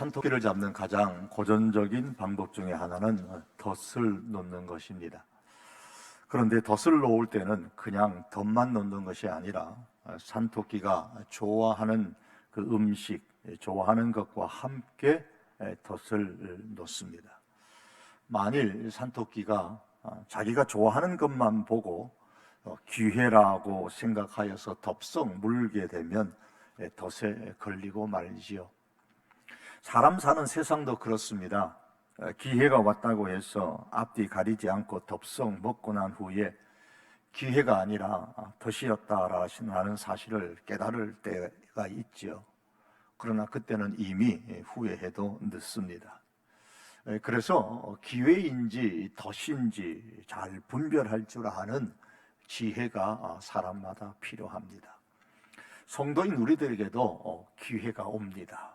산토끼를 잡는 가장 고전적인 방법 중에 하나는 덫을 놓는 것입니다. 그런데 덫을 놓을 때는 그냥 덫만 놓는 것이 아니라 산토끼가 좋아하는 그 음식, 좋아하는 것과 함께 덫을 놓습니다. 만일 산토끼가 자기가 좋아하는 것만 보고 기회라고 생각하여서 덥석 물게 되면 덫에 걸리고 말지요. 사람 사는 세상도 그렇습니다. 기회가 왔다고 해서 앞뒤 가리지 않고 덥석 먹고 난 후에 기회가 아니라 덫이었다라는 사실을 깨달을 때가 있죠. 그러나 그때는 이미 후회해도 늦습니다. 그래서 기회인지 덫인지 잘 분별할 줄 아는 지혜가 사람마다 필요합니다. 성도인 우리들에게도 기회가 옵니다.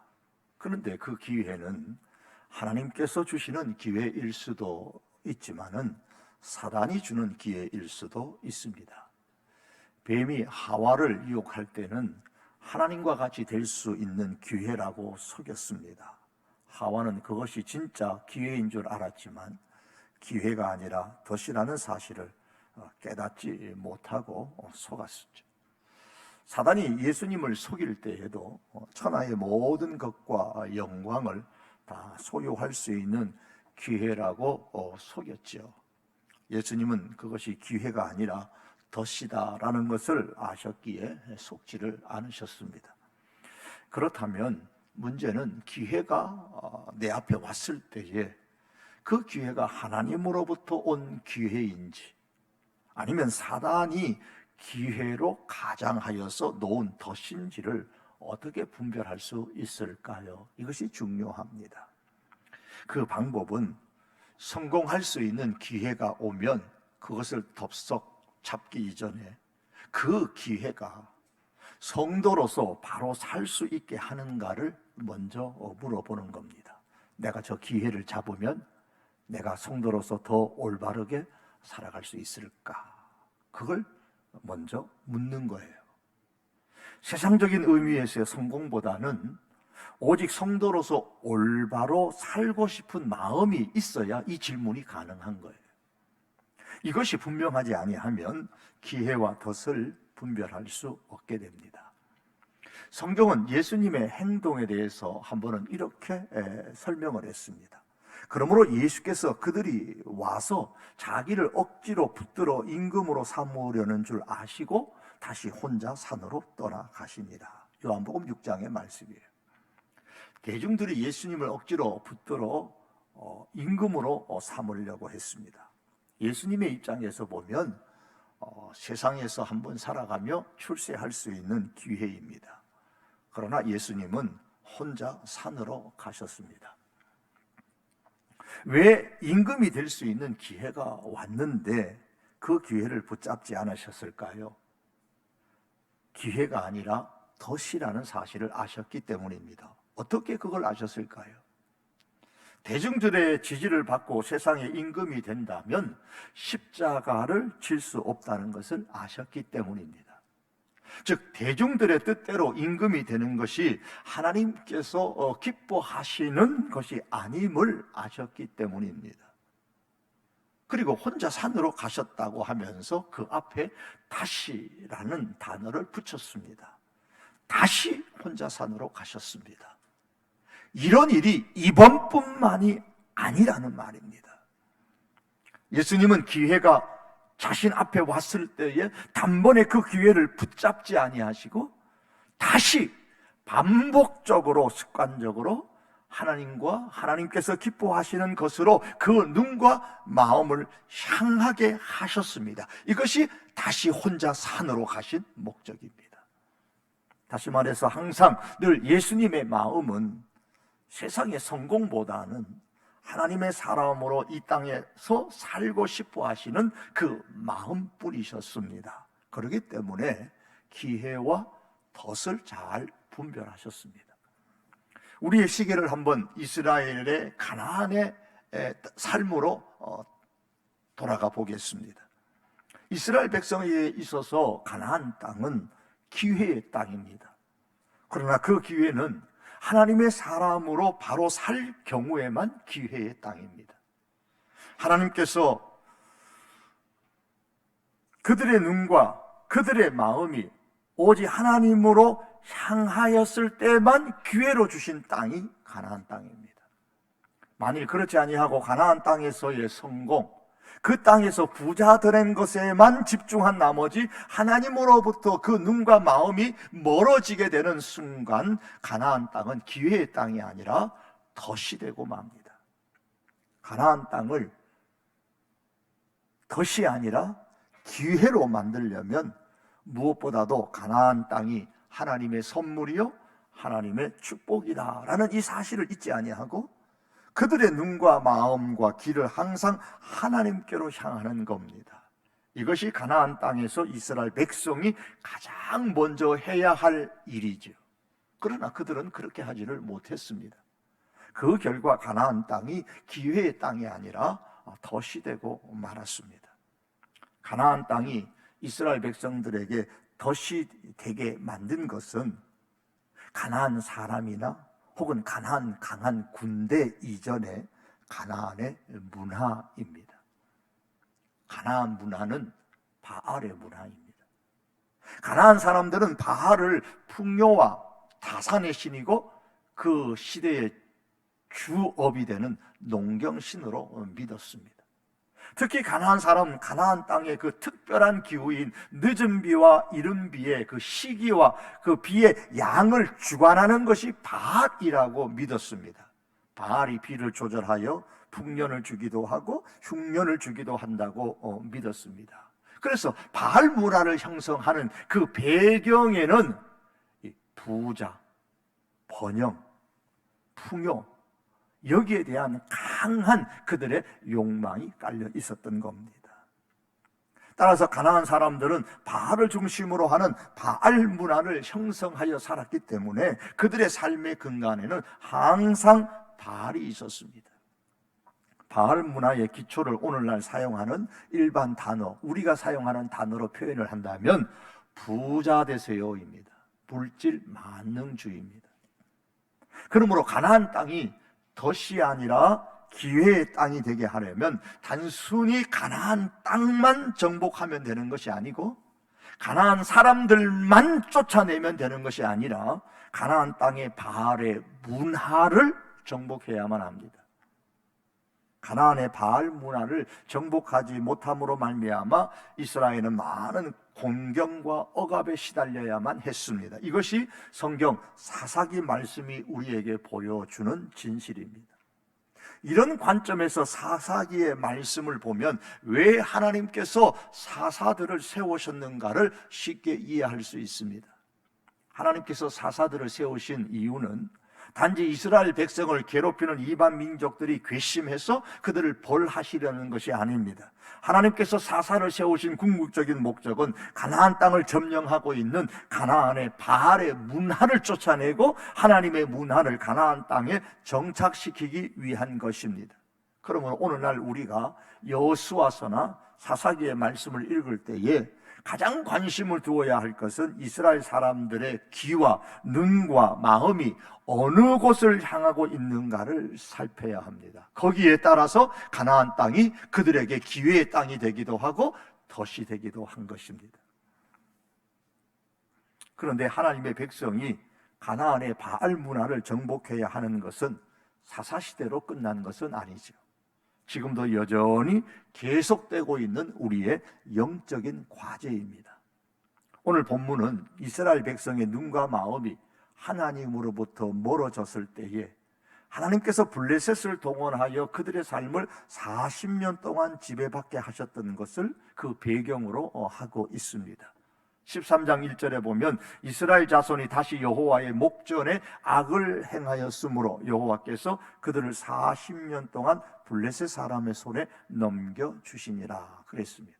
그런데 그 기회는 하나님께서 주시는 기회일 수도 있지만은 사단이 주는 기회일 수도 있습니다. 뱀이 하와를 유혹할 때는 하나님과 같이 될 수 있는 기회라고 속였습니다. 하와는 그것이 진짜 기회인 줄 알았지만 기회가 아니라 덫이라는 사실을 깨닫지 못하고 속았었죠. 사단이 예수님을 속일 때에도 천하의 모든 것과 영광을 다 소유할 수 있는 기회라고 속였죠. 예수님은 그것이 기회가 아니라 덫이다라는 것을 아셨기에 속지를 않으셨습니다. 그렇다면 문제는 기회가 내 앞에 왔을 때에 그 기회가 하나님으로부터 온 기회인지 아니면 사단이 기회로 가장하여서 놓은 덫인지를 어떻게 분별할 수 있을까요? 이것이 중요합니다. 그 방법은 성공할 수 있는 기회가 오면 그것을 덥석 잡기 이전에 그 기회가 성도로서 바로 살 수 있게 하는가를 먼저 물어보는 겁니다. 내가 저 기회를 잡으면 내가 성도로서 더 올바르게 살아갈 수 있을까? 그걸 먼저 묻는 거예요. 세상적인 의미에서의 성공보다는 오직 성도로서 올바로 살고 싶은 마음이 있어야 이 질문이 가능한 거예요. 이것이 분명하지 아니하면 기회와 덫을 분별할 수 없게 됩니다. 성경은 예수님의 행동에 대해서 한 번은 이렇게 설명을 했습니다. 그러므로 예수께서 그들이 와서 자기를 억지로 붙들어 임금으로 삼으려는 줄 아시고 다시 혼자 산으로 떠나가십니다. 요한복음 6장의 말씀이에요. 대중들이 예수님을 억지로 붙들어 임금으로 삼으려고 했습니다. 예수님의 입장에서 보면 세상에서 한번 살아가며 출세할 수 있는 기회입니다. 그러나 예수님은 혼자 산으로 가셨습니다. 왜 임금이 될 수 있는 기회가 왔는데 그 기회를 붙잡지 않으셨을까요? 기회가 아니라 덫이라는 사실을 아셨기 때문입니다. 어떻게 그걸 아셨을까요? 대중들의 지지를 받고 세상의 임금이 된다면 십자가를 질 수 없다는 것을 아셨기 때문입니다. 즉 대중들의 뜻대로 임금이 되는 것이 하나님께서 기뻐하시는 것이 아님을 아셨기 때문입니다. 그리고 혼자 산으로 가셨다고 하면서 그 앞에 다시라는 단어를 붙였습니다. 다시 혼자 산으로 가셨습니다. 이런 일이 이번뿐만이 아니라는 말입니다. 예수님은 기회가 자신 앞에 왔을 때에 단번에 그 기회를 붙잡지 아니하시고 다시 반복적으로 습관적으로 하나님과 하나님께서 기뻐하시는 것으로 그 눈과 마음을 향하게 하셨습니다. 이것이 다시 혼자 산으로 가신 목적입니다. 다시 말해서 항상 늘 예수님의 마음은 세상의 성공보다는 하나님의 사람으로 이 땅에서 살고 싶어 하시는 그 마음뿐이셨습니다. 그렇기 때문에 기회와 덫을 잘 분별하셨습니다. 우리의 시계를 한번 이스라엘의 가나안의 삶으로 돌아가 보겠습니다. 이스라엘 백성에 있어서 가나안 땅은 기회의 땅입니다. 그러나 그 기회는 하나님의 사람으로 바로 살 경우에만 기회의 땅입니다. 하나님께서 그들의 눈과 그들의 마음이 오직 하나님으로 향하였을 때만 기회로 주신 땅이 가나안 땅입니다. 만일 그렇지 아니하고 가나안 땅에서의 성공, 그 땅에서 부자 되는 것에만 집중한 나머지 하나님으로부터 그 눈과 마음이 멀어지게 되는 순간 가나안 땅은 기회의 땅이 아니라 덫이 되고 맙니다. 가나안 땅을 덫이 아니라 기회로 만들려면 무엇보다도 가나안 땅이 하나님의 선물이요 하나님의 축복이다라는 이 사실을 잊지 아니하고 그들의 눈과 마음과 길을 항상 하나님께로 향하는 겁니다. 이것이 가나안 땅에서 이스라엘 백성이 가장 먼저 해야 할 일이죠. 그러나 그들은 그렇게 하지를 못했습니다. 그 결과 가나안 땅이 기회의 땅이 아니라 덫이 되고 말았습니다. 가나안 땅이 이스라엘 백성들에게 덫이 되게 만든 것은 가나안 사람이나 혹은 가나안 강한 군대 이전의 가나안의 문화입니다. 가나안 문화는 바알의 문화입니다. 가나안 사람들은 바알을 풍요와 다산의 신이고 그 시대의 주업이 되는 농경신으로 믿었습니다. 특히 가나안 사람은 가나안 땅의 그 특별한 기후인 늦은 비와 이른 비의 그 시기와 그 비의 양을 주관하는 것이 바알이라고 믿었습니다. 바알이 비를 조절하여 풍년을 주기도 하고 흉년을 주기도 한다고 믿었습니다. 그래서 바알 문화를 형성하는 그 배경에는 부자, 번영, 풍요, 여기에 대한 강한 그들의 욕망이 깔려 있었던 겁니다. 따라서 가나안 사람들은 바알을 중심으로 하는 바알 문화를 형성하여 살았기 때문에 그들의 삶의 근간에는 항상 바알이 있었습니다. 바알 문화의 기초를 오늘날 사용하는 일반 단어, 우리가 사용하는 단어로 표현을 한다면 부자 되세요입니다. 물질 만능주의입니다. 그러므로 가나안 땅이 덫이 아니라 기회의 땅이 되게 하려면 단순히 가나안 땅만 정복하면 되는 것이 아니고 가나안 사람들만 쫓아내면 되는 것이 아니라 가나안 땅의 바알의 문화를 정복해야만 합니다. 가나안의 바알 문화를 정복하지 못함으로 말미암아 이스라엘은 많은 곤경과 억압에 시달려야만 했습니다. 이것이 성경 사사기 말씀이 우리에게 보여주는 진실입니다. 이런 관점에서 사사기의 말씀을 보면 왜 하나님께서 사사들을 세우셨는가를 쉽게 이해할 수 있습니다. 하나님께서 사사들을 세우신 이유는 단지 이스라엘 백성을 괴롭히는 이방 민족들이 괘씸해서 그들을 벌하시려는 것이 아닙니다. 하나님께서 사사를 세우신 궁극적인 목적은 가나안 땅을 점령하고 있는 가나안의 바알의 문화를 쫓아내고 하나님의 문화를 가나안 땅에 정착시키기 위한 것입니다. 그러면 오늘날 우리가 여호수아서나 사사기의 말씀을 읽을 때에 가장 관심을 두어야 할 것은 이스라엘 사람들의 귀와 눈과 마음이 어느 곳을 향하고 있는가를 살펴야 합니다. 거기에 따라서 가나안 땅이 그들에게 기회의 땅이 되기도 하고 덫이 되기도 한 것입니다. 그런데 하나님의 백성이 가나안의 바알 문화를 정복해야 하는 것은 사사시대로 끝난 것은 아니죠. 지금도 여전히 계속되고 있는 우리의 영적인 과제입니다. 오늘 본문은 이스라엘 백성의 눈과 마음이 하나님으로부터 멀어졌을 때에 하나님께서 블레셋을 동원하여 그들의 삶을 40년 동안 지배받게 하셨던 것을 그 배경으로 하고 있습니다. 13장 1절에 보면 이스라엘 자손이 다시 여호와의 목전에 악을 행하였으므로 여호와께서 그들을 40년 동안 블레셋 사람의 손에 넘겨주시니라 그랬습니다.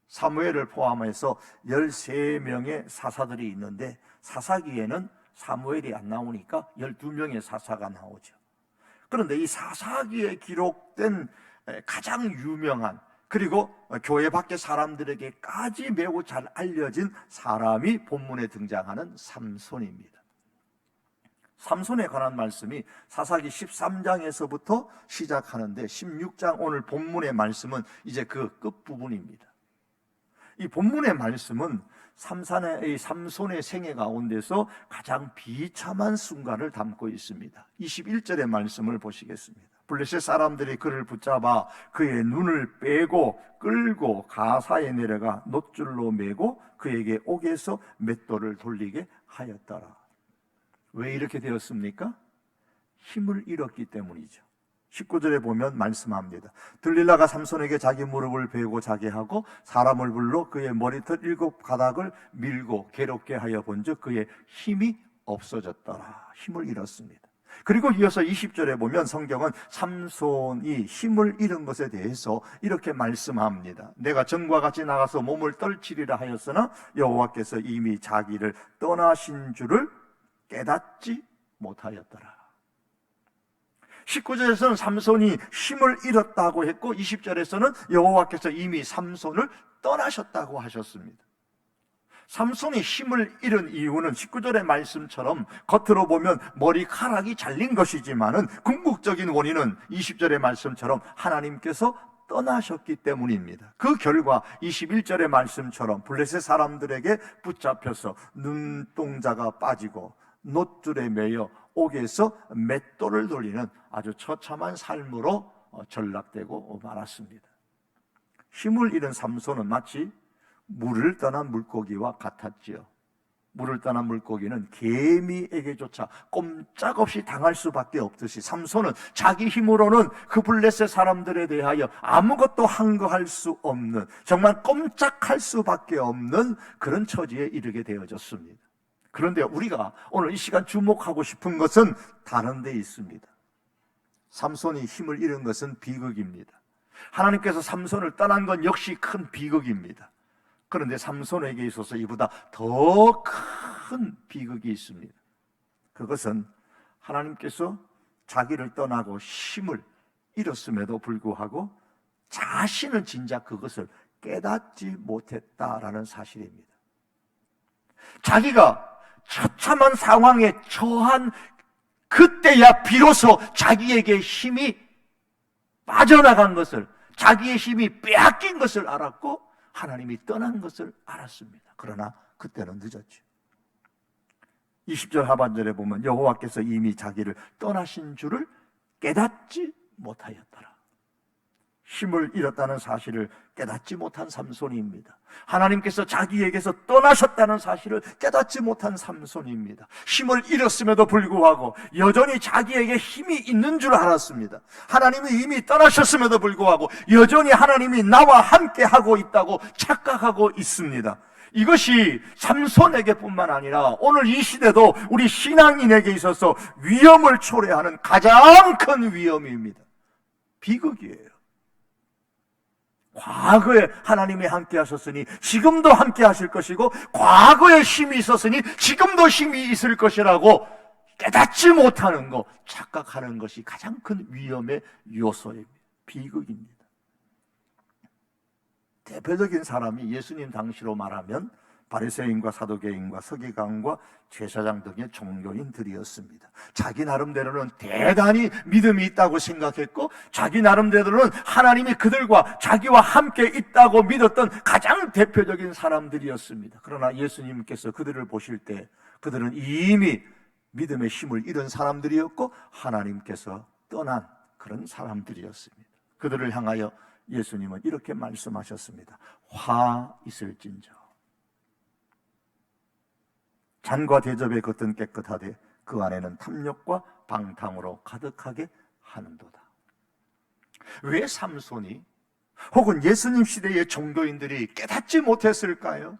사무엘을 포함해서 13명의 사사들이 있는데 사사기에는 사무엘이 안 나오니까 12명의 사사가 나오죠. 그런데 이 사사기에 기록된 가장 유명한 그리고 교회 밖의 사람들에게까지 매우 잘 알려진 사람이 본문에 등장하는 삼손입니다. 삼손에 관한 말씀이 사사기 13장에서부터 시작하는데 16장 오늘 본문의 말씀은 이제 그 끝부분입니다. 이 본문의 말씀은 삼손의 생애 가운데서 가장 비참한 순간을 담고 있습니다. 21절의 말씀을 보시겠습니다. 블레셋 사람들이 그를 붙잡아 그의 눈을 빼고 끌고 가사에 내려가 놋줄로 매고 그에게 옥에서 맷돌을 돌리게 하였더라. 왜 이렇게 되었습니까? 힘을 잃었기 때문이죠. 19절에 보면 말씀합니다. 들릴라가 삼손에게 자기 무릎을 베고 자게 하고 사람을 불러 그의 머리털 7가닥을 밀고 괴롭게 하여 본즉 그의 힘이 없어졌더라. 힘을 잃었습니다. 그리고 이어서 20절에 보면 성경은 삼손이 힘을 잃은 것에 대해서 이렇게 말씀합니다. 내가 전과 같이 나가서 몸을 떨치리라 하였으나 여호와께서 이미 자기를 떠나신 줄을 깨닫지 못하였더라. 19절에서는 삼손이 힘을 잃었다고 했고 20절에서는 여호와께서 이미 삼손을 떠나셨다고 하셨습니다. 삼손이 힘을 잃은 이유는 19절의 말씀처럼 겉으로 보면 머리카락이 잘린 것이지만은 궁극적인 원인은 20절의 말씀처럼 하나님께서 떠나셨기 때문입니다. 그 결과 21절의 말씀처럼 블레셋 사람들에게 붙잡혀서 눈동자가 빠지고 놋줄에 매여 옥에서 맷돌을 돌리는 아주 처참한 삶으로 전락되고 말았습니다. 힘을 잃은 삼손은 마치 물을 떠난 물고기와 같았지요. 물을 떠난 물고기는 개미에게조차 꼼짝없이 당할 수밖에 없듯이 삼손은 자기 힘으로는 그 블레셋 사람들에 대하여 아무것도 항거할 수 없는, 정말 꼼짝할 수밖에 없는 그런 처지에 이르게 되어졌습니다. 그런데 우리가 오늘 이 시간 주목하고 싶은 것은 다른 데 있습니다. 삼손이 힘을 잃은 것은 비극입니다. 하나님께서 삼손을 떠난 건 역시 큰 비극입니다. 그런데 삼손에게 있어서 이보다 더 큰 비극이 있습니다. 그것은 하나님께서 자기를 떠나고 힘을 잃었음에도 불구하고 자신은 진작 그것을 깨닫지 못했다라는 사실입니다. 자기가 처참한 상황에 처한 그때야 비로소 자기에게 힘이 빠져나간 것을, 자기의 힘이 빼앗긴 것을 알았고 하나님이 떠난 것을 알았습니다. 그러나 그때는 늦었죠. 20절 하반절에 보면 여호와께서 이미 자기를 떠나신 줄을 깨닫지 못하였더라. 힘을 잃었다는 사실을 깨닫지 못한 삼손입니다. 하나님께서 자기에게서 떠나셨다는 사실을 깨닫지 못한 삼손입니다. 힘을 잃었음에도 불구하고 여전히 자기에게 힘이 있는 줄 알았습니다. 하나님이 이미 떠나셨음에도 불구하고 여전히 하나님이 나와 함께 하고 있다고 착각하고 있습니다. 이것이 삼손에게 뿐만 아니라 오늘 이 시대도 우리 신앙인에게 있어서 위험을 초래하는 가장 큰 위험입니다. 비극이에요. 과거에 하나님이 함께 하셨으니 지금도 함께 하실 것이고 과거에 힘이 있었으니 지금도 힘이 있을 것이라고 깨닫지 못하는 것, 착각하는 것이 가장 큰 위험의 요소입니다. 비극입니다. 대표적인 사람이 예수님 당시로 말하면 바리새인과 사두개인과 서기관과 제사장 등의 종교인들이었습니다. 자기 나름대로는 대단히 믿음이 있다고 생각했고 자기 나름대로는 하나님이 그들과 자기와 함께 있다고 믿었던 가장 대표적인 사람들이었습니다. 그러나 예수님께서 그들을 보실 때 그들은 이미 믿음의 힘을 잃은 사람들이었고 하나님께서 떠난 그런 사람들이었습니다. 그들을 향하여 예수님은 이렇게 말씀하셨습니다. 화 있을진저 잔과 대접의 겉은 깨끗하되 그 안에는 탐욕과 방탕으로 가득하게 하는도다. 왜 삼손이 혹은 예수님 시대의 종교인들이 깨닫지 못했을까요?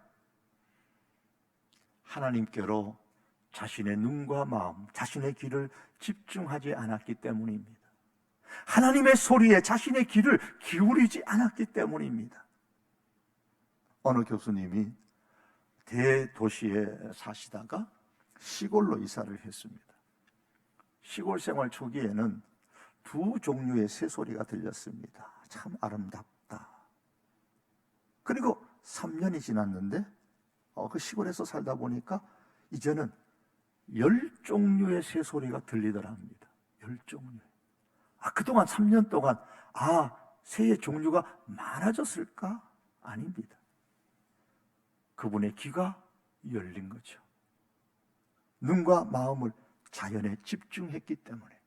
하나님께로 자신의 눈과 마음, 자신의 귀를 집중하지 않았기 때문입니다. 하나님의 소리에 자신의 귀를 기울이지 않았기 때문입니다. 어느 교수님이 대도시에 사시다가 시골로 이사를 했습니다. 시골 생활 초기에는 두 종류의 새소리가 들렸습니다. 참 아름답다. 그리고 3년이 지났는데 그 시골에서 살다 보니까 이제는 10종류의 새소리가 들리더라 합니다. 10종류. 그동안 3년 동안 새의 종류가 많아졌을까? 아닙니다. 그분의 귀가 열린 거죠. 눈과 마음을 자연에 집중했기 때문에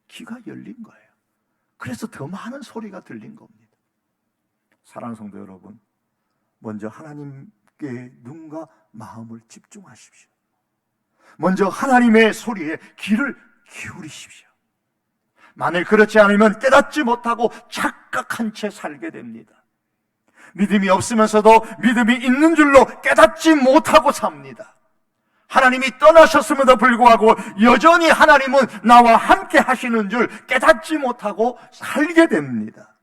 귀가 열린 거예요. 그래서 더 많은 소리가 들린 겁니다. 사랑하는 성도 여러분, 먼저 하나님께 눈과 마음을 집중하십시오. 먼저 하나님의 소리에 귀를 기울이십시오. 만일 그렇지 않으면 깨닫지 못하고 착각한 채 살게 됩니다. 믿음이 없으면서도 믿음이 있는 줄로 깨닫지 못하고 삽니다. 하나님이 떠나셨음에도 불구하고 여전히 하나님은 나와 함께 하시는 줄 깨닫지 못하고 살게 됩니다.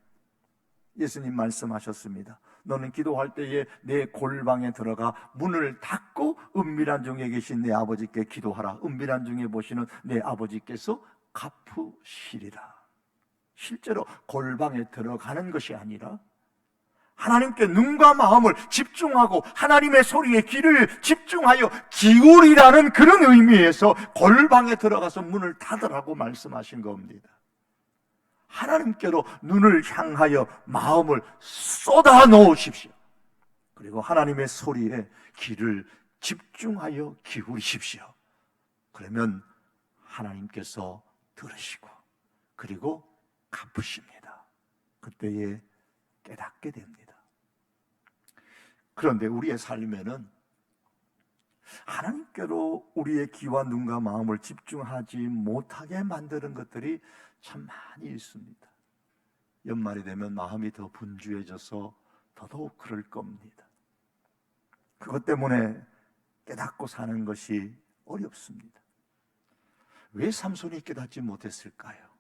예수님 말씀하셨습니다. 너는 기도할 때에 내 골방에 들어가 문을 닫고 은밀한 중에 계신 내 아버지께 기도하라. 은밀한 중에 보시는 내 아버지께서 갚으시리라. 실제로 골방에 들어가는 것이 아니라 하나님께 눈과 마음을 집중하고 하나님의 소리에 귀를 집중하여 기울이라는 그런 의미에서 골방에 들어가서 문을 닫으라고 말씀하신 겁니다. 하나님께로 눈을 향하여 마음을 쏟아 놓으십시오. 그리고 하나님의 소리에 귀를 집중하여 기울이십시오. 그러면 하나님께서 들으시고 그리고 갚으십니다. 그때에 깨닫게 됩니다. 그런데 우리의 삶에는 하나님께로 우리의 귀와 눈과 마음을 집중하지 못하게 만드는 것들이 참 많이 있습니다. 연말이 되면 마음이 더 분주해져서 더더욱 그럴 겁니다. 그것 때문에 깨닫고 사는 것이 어렵습니다. 왜 삼손이 깨닫지 못했을까요?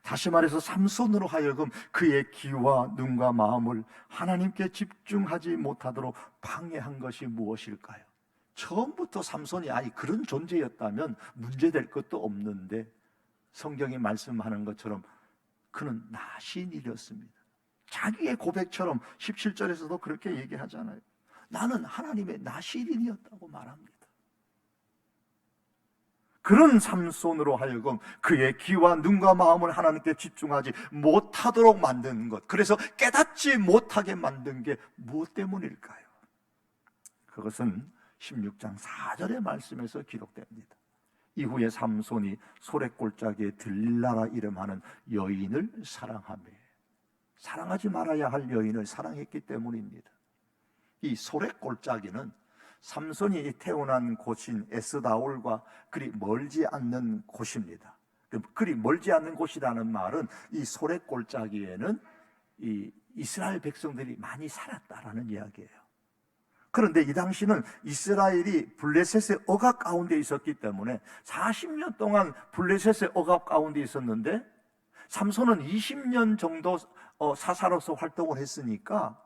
다시 말해서 삼손으로 하여금 그의 귀와 눈과 마음을 하나님께 집중하지 못하도록 방해한 것이 무엇일까요? 처음부터 삼손이 그런 존재였다면 문제될 것도 없는데 성경이 말씀하는 것처럼 그는 나신이었습니다. 자기의 고백처럼 17절에서도 그렇게 얘기하잖아요. 나는 하나님의 나신인이었다고 말합니다. 그런 삼손으로 하여금 그의 귀와 눈과 마음을 하나님께 집중하지 못하도록 만든 것, 그래서 깨닫지 못하게 만든 게 무엇 때문일까요? 그것은 16장 4절의 말씀에서 기록됩니다. 이후에 삼손이 소래골짜기에 들릴라라 이름하는 여인을 사랑하며, 사랑하지 말아야 할 여인을 사랑했기 때문입니다. 이 소래골짜기는 삼손이 태어난 곳인 에스다올과 그리 멀지 않는 곳입니다. 그리 멀지 않는 곳이라는 말은 이 소래골짜기에는 이 이스라엘 백성들이 많이 살았다라는 이야기예요. 그런데 이 당시는 이스라엘이 블레셋의 억압 가운데 있었기 때문에 40년 동안 블레셋의 억압 가운데 있었는데 삼손은 20년 정도 사사로서 활동을 했으니까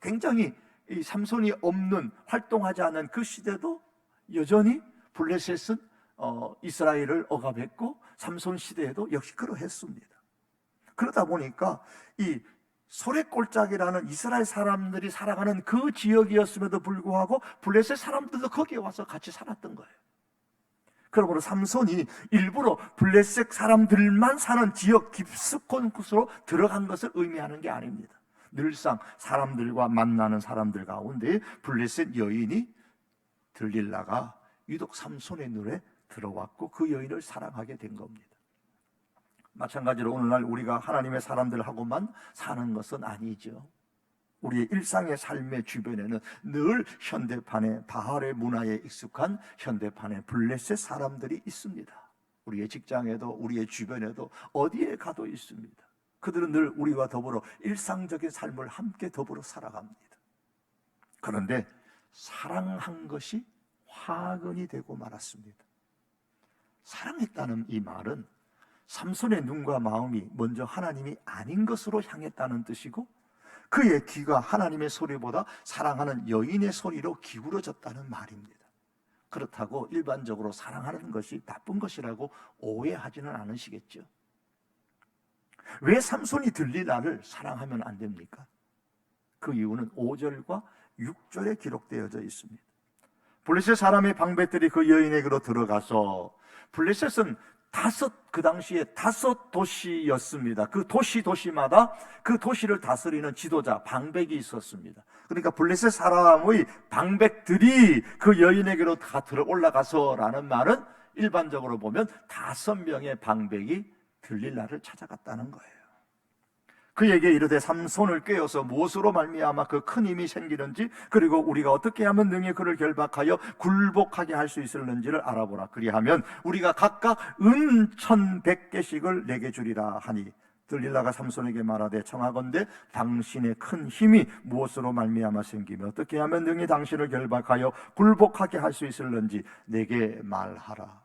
굉장히 이 삼손이 없는, 활동하지 않은 그 시대도 여전히 블레셋은 이스라엘을 억압했고 삼손 시대에도 역시 그러했습니다. 그러다 보니까 이 소래골짜기라는 이스라엘 사람들이 살아가는 그 지역이었음에도 불구하고 블레셋 사람들도 거기에 와서 같이 살았던 거예요. 그러므로 삼손이 일부러 블레셋 사람들만 사는 지역 깊숙한 곳으로 들어간 것을 의미하는 게 아닙니다. 늘상 사람들과 만나는 사람들 가운데 블레셋 여인이 들릴라가 유독 삼손의 눈에 들어왔고 그 여인을 사랑하게 된 겁니다. 마찬가지로 오늘날 우리가 하나님의 사람들하고만 사는 것은 아니죠. 우리의 일상의 삶의 주변에는 늘 현대판의 바알의 문화에 익숙한 현대판의 블레셋 사람들이 있습니다. 우리의 직장에도 우리의 주변에도 어디에 가도 있습니다. 그들은 늘 우리와 더불어 일상적인 삶을 함께 더불어 살아갑니다. 그런데 사랑한 것이 화근이 되고 말았습니다. 사랑했다는 이 말은 삼손의 눈과 마음이 먼저 하나님이 아닌 것으로 향했다는 뜻이고 그의 귀가 하나님의 소리보다 사랑하는 여인의 소리로 기울어졌다는 말입니다. 그렇다고 일반적으로 사랑하는 것이 나쁜 것이라고 오해하지는 않으시겠죠? 왜 삼손이 들릴라를 사랑하면 안 됩니까? 그 이유는 5절과 6절에 기록되어져 있습니다. 블레셋 사람의 방백들이 그 여인에게로 들어가서, 블레셋은 그 당시에 5도시였습니다. 그 도시마다 그 도시를 다스리는 지도자, 방백이 있었습니다. 그러니까 블레셋 사람의 방백들이 그 여인에게로 다 들어 올라가서라는 말은 일반적으로 보면 5명의 방백이 들릴라를 찾아갔다는 거예요. 그에게 이르되 삼손을 꾀어서 무엇으로 말미암아 그 큰 힘이 생기는지, 그리고 우리가 어떻게 하면 능히 그를 결박하여 굴복하게 할 수 있을는지를 알아보라. 그리하면 우리가 각각 은 1,100개씩을 내게 주리라 하니, 들릴라가 삼손에게 말하되 청하건대 당신의 큰 힘이 무엇으로 말미암아 생기며 어떻게 하면 능히 당신을 결박하여 굴복하게 할 수 있을는지 내게 말하라.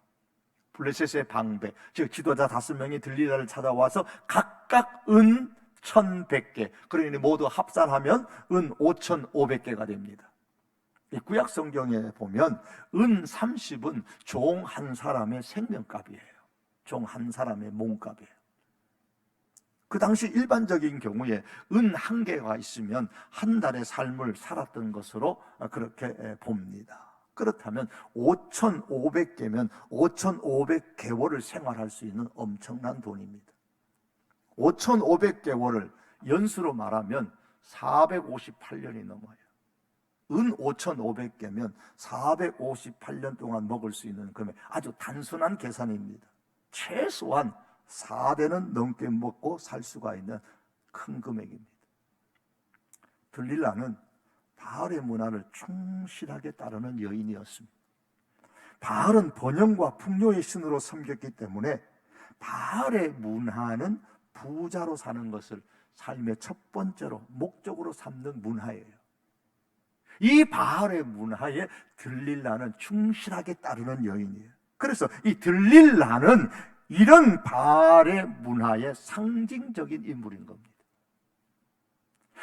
블레셋의 방백, 즉 지도자 5명이 들릴라를 찾아와서 각각 은 1,100개, 그러니 모두 합산하면 은 5,500개가 됩니다. 이 구약 성경에 보면 은 30은 종 한 사람의 생명값이에요. 종 한 사람의 몸값이에요. 그 당시 일반적인 경우에 은 1개가 있으면 한 달의 삶을 살았던 것으로 그렇게 봅니다. 그렇다면 5,500개면 5,500개월을 생활할 수 있는 엄청난 돈입니다. 5,500개월을 연수로 말하면 458년이 넘어요. 은 5,500개면 458년 동안 먹을 수 있는 금액, 아주 단순한 계산입니다. 최소한 4대는 넘게 먹고 살 수가 있는 큰 금액입니다. 들릴라는 바알의 문화를 충실하게 따르는 여인이었습니다. 바알은 번영과 풍요의 신으로 섬겼기 때문에 바알의 문화는 부자로 사는 것을 삶의 첫 번째로 목적으로 삼는 문화예요. 이 바알의 문화에 들릴라는 충실하게 따르는 여인이에요. 그래서 이 들릴라는 이런 바알의 문화의 상징적인 인물인 겁니다.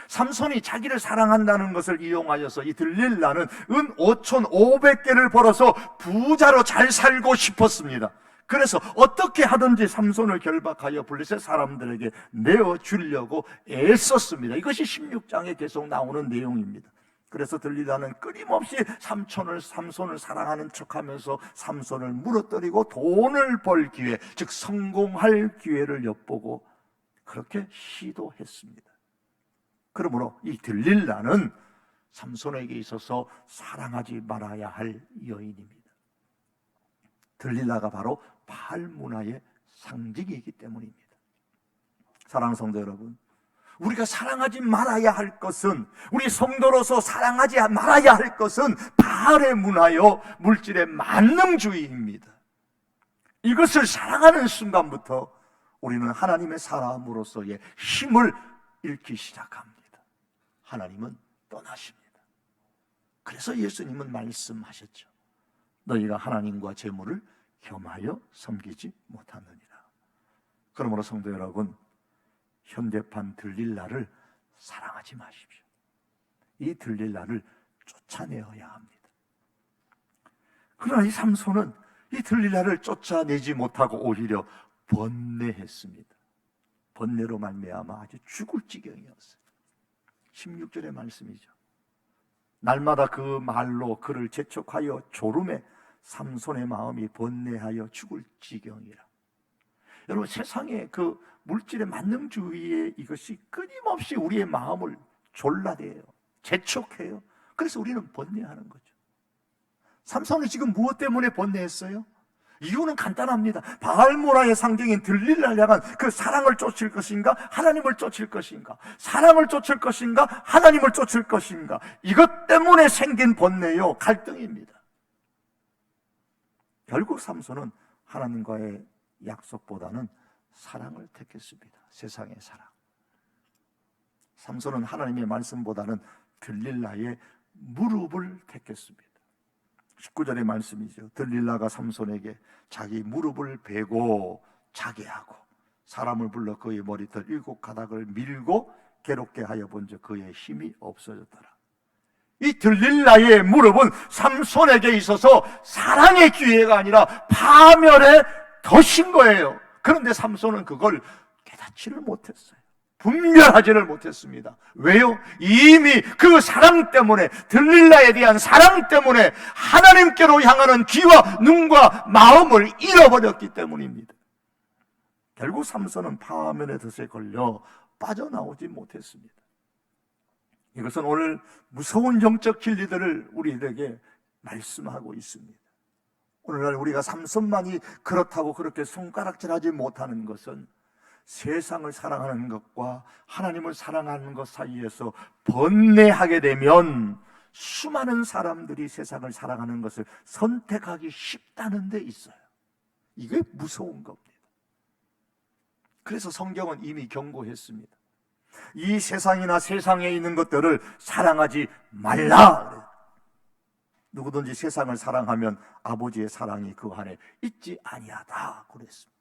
삼손이 자기를 사랑한다는 것을 이용하여서 이 들릴라는 은 5,500개를 벌어서 부자로 잘 살고 싶었습니다. 그래서 어떻게 하든지 삼손을 결박하여 블레셋 사람들에게 내어주려고 애썼습니다. 이것이 16장에 계속 나오는 내용입니다. 그래서 들릴라는 끊임없이 삼손을 사랑하는 척하면서 삼손을 무너뜨리고 돈을 벌 기회, 즉 성공할 기회를 엿보고 그렇게 시도했습니다. 그러므로 이 들릴라는 삼손에게 있어서 사랑하지 말아야 할 여인입니다. 들릴라가 바로 바알 문화의 상징이기 때문입니다. 사랑하는 성도 여러분, 우리가 사랑하지 말아야 할 것은, 우리 성도로서 사랑하지 말아야 할 것은 바알의 문화요 물질의 만능주의입니다. 이것을 사랑하는 순간부터 우리는 하나님의 사람으로서의 힘을 잃기 시작합니다. 하나님은 떠나십니다. 그래서 예수님은 말씀하셨죠. 너희가 하나님과 재물을 겸하여 섬기지 못하느니라. 그러므로 성도 여러분, 현대판 들릴라를 사랑하지 마십시오. 이 들릴라를 쫓아내어야 합니다. 그러나 이 삼손은 이 들릴라를 쫓아내지 못하고 오히려 번뇌했습니다. 번뇌로 말미암아 아주 죽을 지경이었어요. 16절의 말씀이죠. 날마다 그 말로 그를 재촉하여 졸음에 삼손의 마음이 번뇌하여 죽을 지경이라. 여러분, 세상의 그 물질의 만능주의에 이것이 끊임없이 우리의 마음을 졸라대요. 재촉해요. 그래서 우리는 번뇌하는 거죠. 삼손이 지금 무엇 때문에 번뇌했어요? 이유는 간단합니다. 바알 문화의 상징인 들릴라를 향한 그 사랑을 쫓을 것인가, 하나님을 쫓을 것인가, 사랑을 쫓을 것인가, 하나님을 쫓을 것인가, 이것 때문에 생긴 번뇌요, 갈등입니다. 결국 삼손은 하나님과의 약속보다는 사랑을 택했습니다. 세상의 사랑. 삼손은 하나님의 말씀보다는 들릴라의 무릎을 택했습니다. 19절의 말씀이죠. 들릴라가 삼손에게 자기 무릎을 베고 자게 하고 사람을 불러 그의 머리털 7가닥을 밀고 괴롭게 하여 본즉 그의 힘이 없어졌더라. 이 들릴라의 무릎은 삼손에게 있어서 사랑의 기회가 아니라 파멸의 덫인 거예요. 그런데 삼손은 그걸 깨닫지를 못했어요. 분별하지를 못했습니다. 왜요? 이미 그 사랑 때문에, 들릴라에 대한 사랑 때문에 하나님께로 향하는 귀와 눈과 마음을 잃어버렸기 때문입니다. 결국 삼손은 파면의 덫에 걸려 빠져나오지 못했습니다. 이것은 오늘 무서운 영적 진리들을 우리에게 말씀하고 있습니다. 오늘날 우리가 삼손만이 그렇다고 그렇게 손가락질하지 못하는 것은 세상을 사랑하는 것과 하나님을 사랑하는 것 사이에서 번뇌하게 되면 수많은 사람들이 세상을 사랑하는 것을 선택하기 쉽다는 데 있어요. 이게 무서운 겁니다. 그래서 성경은 이미 경고했습니다. 이 세상이나 세상에 있는 것들을 사랑하지 말라. 누구든지 세상을 사랑하면 아버지의 사랑이 그 안에 있지 아니하다 그랬습니다.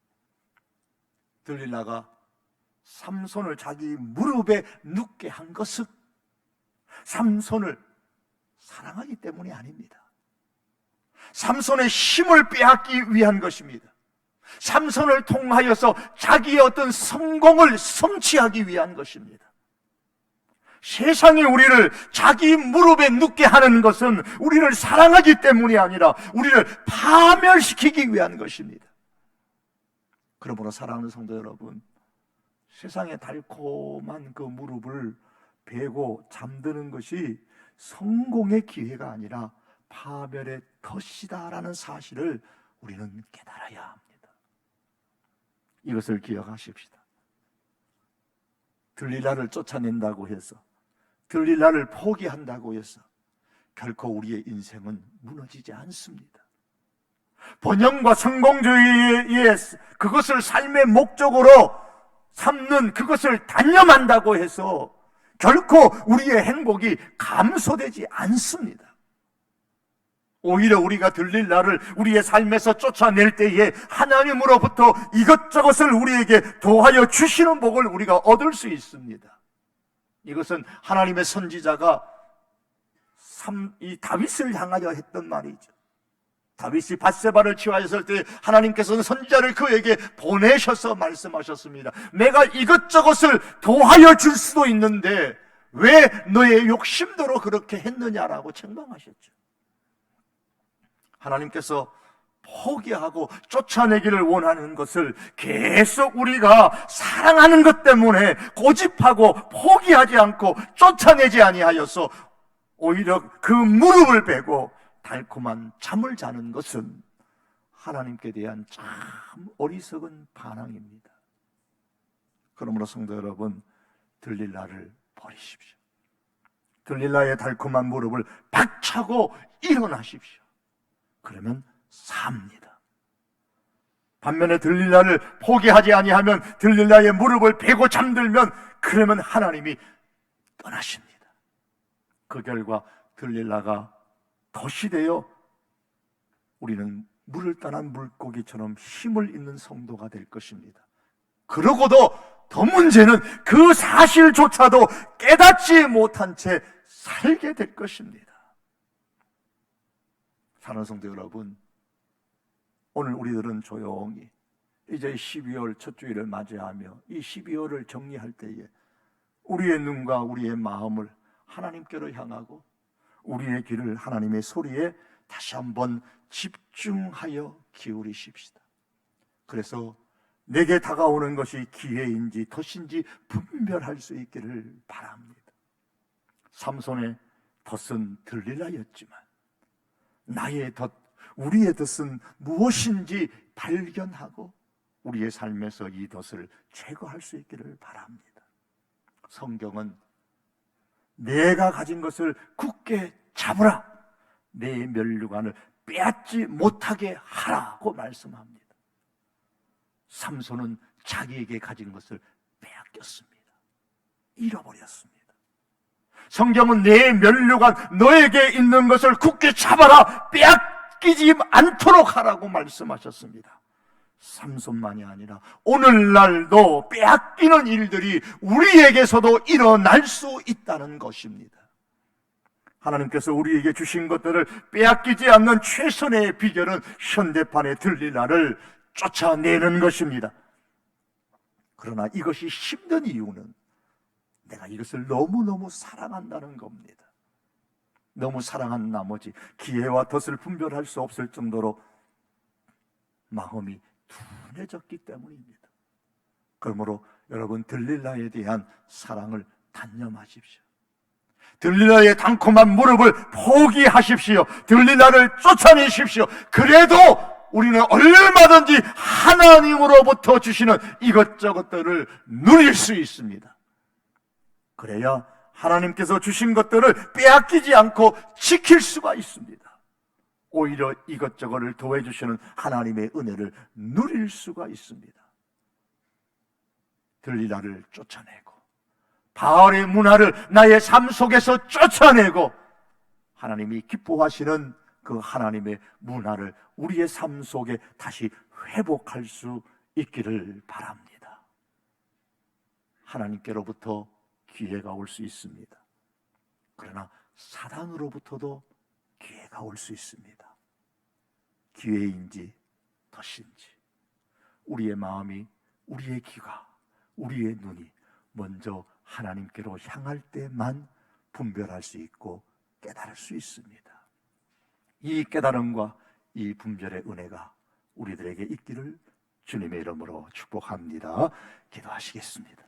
들릴라가 삼손을 자기 무릎에 눕게 한 것은 삼손을 사랑하기 때문이 아닙니다. 삼손의 힘을 빼앗기 위한 것입니다. 삼손을 통하여서 자기의 어떤 성공을 성취하기 위한 것입니다. 세상이 우리를 자기 무릎에 눕게 하는 것은 우리를 사랑하기 때문이 아니라 우리를 파멸시키기 위한 것입니다. 그러므로 사랑하는 성도 여러분, 세상의 달콤한 그 무릎을 베고 잠드는 것이 성공의 기회가 아니라 파멸의 덫이다라는 사실을 우리는 깨달아야 합니다. 이것을 기억하십시다. 들릴라를 쫓아낸다고 해서, 들릴라를 포기한다고 해서 결코 우리의 인생은 무너지지 않습니다. 번영과 성공주의에 그것을 삶의 목적으로 삼는 그것을 단념한다고 해서 결코 우리의 행복이 감소되지 않습니다. 오히려 우리가 들릴라를 우리의 삶에서 쫓아낼 때에 하나님으로부터 이것저것을 우리에게 도하여 주시는 복을 우리가 얻을 수 있습니다. 이것은 하나님의 선지자가 이 다윗을 향하여 했던 말이죠. 다윗이 밧세바를 취하였을 때 하나님께서는 선지자를 그에게 보내셔서 말씀하셨습니다. 내가 이것저것을 도하여 줄 수도 있는데 왜 너의 욕심대로 그렇게 했느냐라고 책망하셨죠. 하나님께서 포기하고 쫓아내기를 원하는 것을 계속 우리가 사랑하는 것 때문에 고집하고 포기하지 않고 쫓아내지 아니하여서 오히려 그 무릎을 베고 달콤한 잠을 자는 것은 하나님께 대한 참 어리석은 반항입니다. 그러므로 성도 여러분, 들릴라를 버리십시오. 들릴라의 달콤한 무릎을 박차고 일어나십시오. 그러면 삽니다. 반면에 들릴라를 포기하지 아니하면, 들릴라의 무릎을 베고 잠들면, 그러면 하나님이 떠나십니다. 그 결과 들릴라가 덫이 되어 우리는 물을 떠난 물고기처럼 힘을 잃는 성도가 될 것입니다. 그러고도 더 문제는 그 사실조차도 깨닫지 못한 채 살게 될 것입니다. 사랑하는 성도 여러분, 오늘 우리들은 조용히 이제 12월 첫 주일을 맞이하며 이 12월을 정리할 때에 우리의 눈과 우리의 마음을 하나님께로 향하고 우리의 귀를 하나님의 소리에 다시 한번 집중하여 기울이십시다. 그래서 내게 다가오는 것이 기회인지 덫인지 분별할 수 있기를 바랍니다. 삼손의 덫은 들릴라였지만 나의 덫, 우리의 덫은 무엇인지 발견하고 우리의 삶에서 이 덫을 제거할 수 있기를 바랍니다. 성경은 내가 가진 것을 굳게 잡으라, 내 면류관을 빼앗지 못하게 하라고 말씀합니다. 삼손은 자기에게 가진 것을 빼앗겼습니다. 잃어버렸습니다. 성경은 내 면류관, 너에게 있는 것을 굳게 잡아라, 빼앗기지 않도록 하라고 말씀하셨습니다. 삼손만이 아니라 오늘날도 빼앗기는 일들이 우리에게서도 일어날 수 있다는 것입니다. 하나님께서 우리에게 주신 것들을 빼앗기지 않는 최선의 비결은 현대판의 들릴라를 쫓아내는 것입니다. 그러나 이것이 힘든 이유는 내가 이것을 너무너무 사랑한다는 겁니다. 너무 사랑한 나머지 기회와 덫을 분별할 수 없을 정도로 마음이 둔해졌기 때문입니다. 그러므로 여러분, 들릴라에 대한 사랑을 단념하십시오. 들릴라의 달콤한 무릎을 포기하십시오. 들릴라를 쫓아내십시오. 그래도 우리는 얼마든지 하나님으로부터 주시는 이것저것들을 누릴 수 있습니다. 그래야 하나님께서 주신 것들을 빼앗기지 않고 지킬 수가 있습니다. 오히려 이것저것을 더해주시는 하나님의 은혜를 누릴 수가 있습니다. 들릴라를 쫓아내고 바알의 문화를 나의 삶 속에서 쫓아내고 하나님이 기뻐하시는 그 하나님의 문화를 우리의 삶 속에 다시 회복할 수 있기를 바랍니다. 하나님께로부터 기회가 올 수 있습니다. 그러나 사단으로부터도 기회가 올 수 있습니다. 기회인지 덫인지 우리의 마음이, 우리의 귀가, 우리의 눈이 먼저 하나님께로 향할 때만 분별할 수 있고 깨달을 수 있습니다. 이 깨달음과 이 분별의 은혜가 우리들에게 있기를 주님의 이름으로 축복합니다. 기도하시겠습니다.